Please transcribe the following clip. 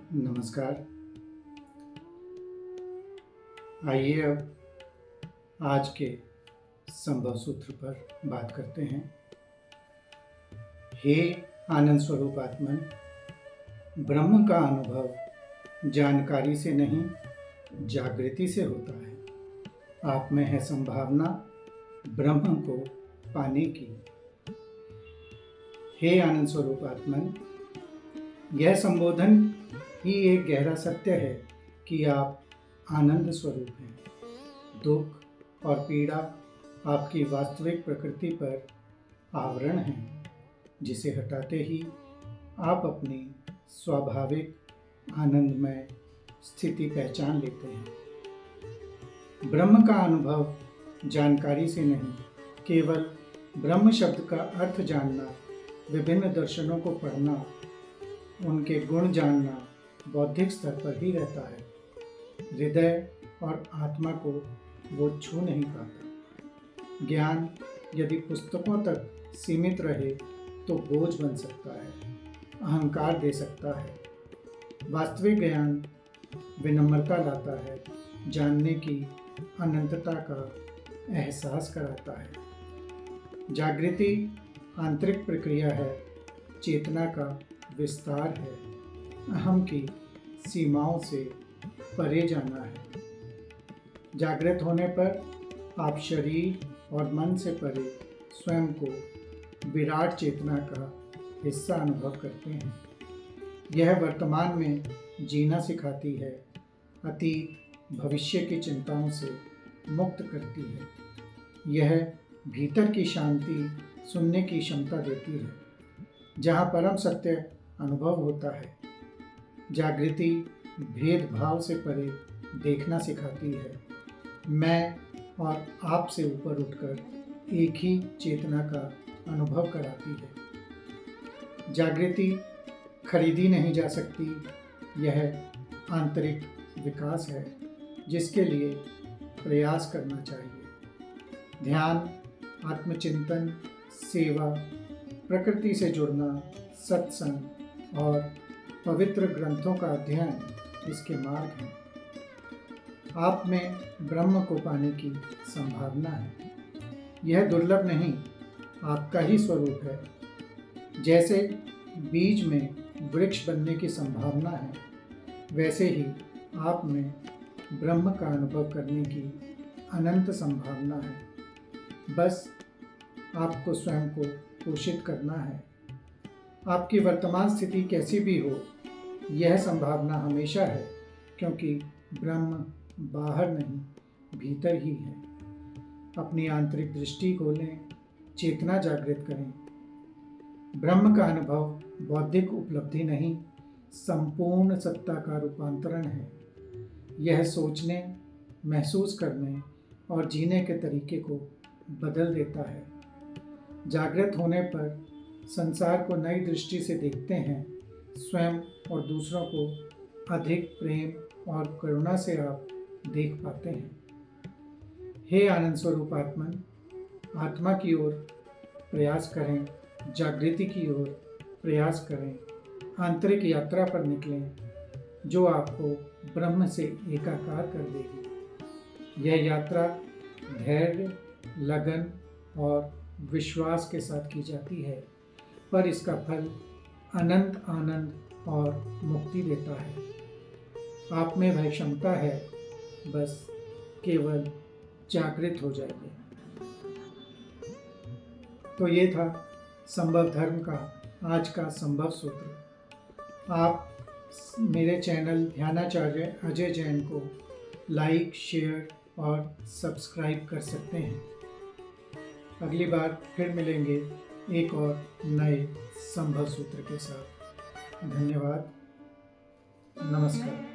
नमस्कार। आइए अब आज के संभव सूत्र पर बात करते हैं। हे आनंद स्वरूप आत्मन, ब्रह्म का अनुभव जानकारी से नहीं, जागृति से होता है। आप में है संभावना ब्रह्म को पाने की। हे आनंद स्वरूप आत्मन, यह संबोधन ही एक गहरा सत्य है कि आप आनंद स्वरूप हैं। दुख और पीड़ा आपकी वास्तविक प्रकृति पर आवरण हैं, जिसे हटाते ही आप अपनी स्वाभाविक आनंदमय स्थिति पहचान लेते हैं। ब्रह्म का अनुभव जानकारी से नहीं, केवल ब्रह्म शब्द का अर्थ जानना, विभिन्न दर्शनों को पढ़ना, उनके गुण जानना बौद्धिक स्तर पर ही रहता है। हृदय और आत्मा को वो छू नहीं पाता। ज्ञान यदि पुस्तकों तक सीमित रहे तो बोझ बन सकता है, अहंकार दे सकता है। वास्तविक ज्ञान विनम्रता लाता है, जानने की अनंतता का एहसास कराता है। जागृति आंतरिक प्रक्रिया है, चेतना का विस्तार है, अहम की सीमाओं से परे जाना है। जागृत होने पर आप शरीर और मन से परे स्वयं को विराट चेतना का हिस्सा अनुभव करते हैं। यह वर्तमान में जीना सिखाती है, अतीत भविष्य की चिंताओं से मुक्त करती है। यह भीतर की शांति सुनने की क्षमता देती है, जहाँ परम सत्य अनुभव होता है। जागृति भेदभाव से परे देखना सिखाती है, मैं और आप से ऊपर उठकर एक ही चेतना का अनुभव कराती है। जागृति खरीदी नहीं जा सकती, यह आंतरिक विकास है जिसके लिए प्रयास करना चाहिए। ध्यान, आत्मचिंतन, सेवा, प्रकृति से जुड़ना, सत्संग और पवित्र ग्रंथों का अध्ययन इसके मार्ग हैं। आप में ब्रह्म को पाने की संभावना है। यह दुर्लभ नहीं, आपका ही स्वरूप है। जैसे बीज में वृक्ष बनने की संभावना है, वैसे ही आप में ब्रह्म का अनुभव करने की अनंत संभावना है। बस आपको स्वयं को पोषित करना है। आपकी वर्तमान स्थिति कैसी भी हो, यह संभावना हमेशा है, क्योंकि ब्रह्म बाहर नहीं, भीतर ही है। अपनी आंतरिक दृष्टि खोलें, चेतना जागृत करें। ब्रह्म का अनुभव बौद्धिक उपलब्धि नहीं, संपूर्ण सत्ता का रूपांतरण है। यह सोचने, महसूस करने और जीने के तरीके को बदल देता है। जागृत होने पर संसार को नई दृष्टि से देखते हैं। स्वयं और दूसरों को अधिक प्रेम और करुणा से आप देख पाते हैं। हे आनंद स्वरूप आत्मन, आत्मा की ओर प्रयास करें, जागृति की ओर प्रयास करें। आंतरिक यात्रा पर निकलें, जो आपको ब्रह्म से एकाकार कर देगी। यह यात्रा धैर्य, लगन और विश्वास के साथ की जाती है, पर इसका फल अनंत आनंद और मुक्ति देता है। आप में वह क्षमता है, बस केवल जागृत हो जाइए। तो ये था संभव धर्म का आज का संभव सूत्र। आप मेरे चैनल ध्यानाचार्य अजय जैन को लाइक, शेयर और सब्सक्राइब कर सकते हैं। अगली बार फिर मिलेंगे एक और नए संभव सूत्र के साथ। धन्यवाद। नमस्कार।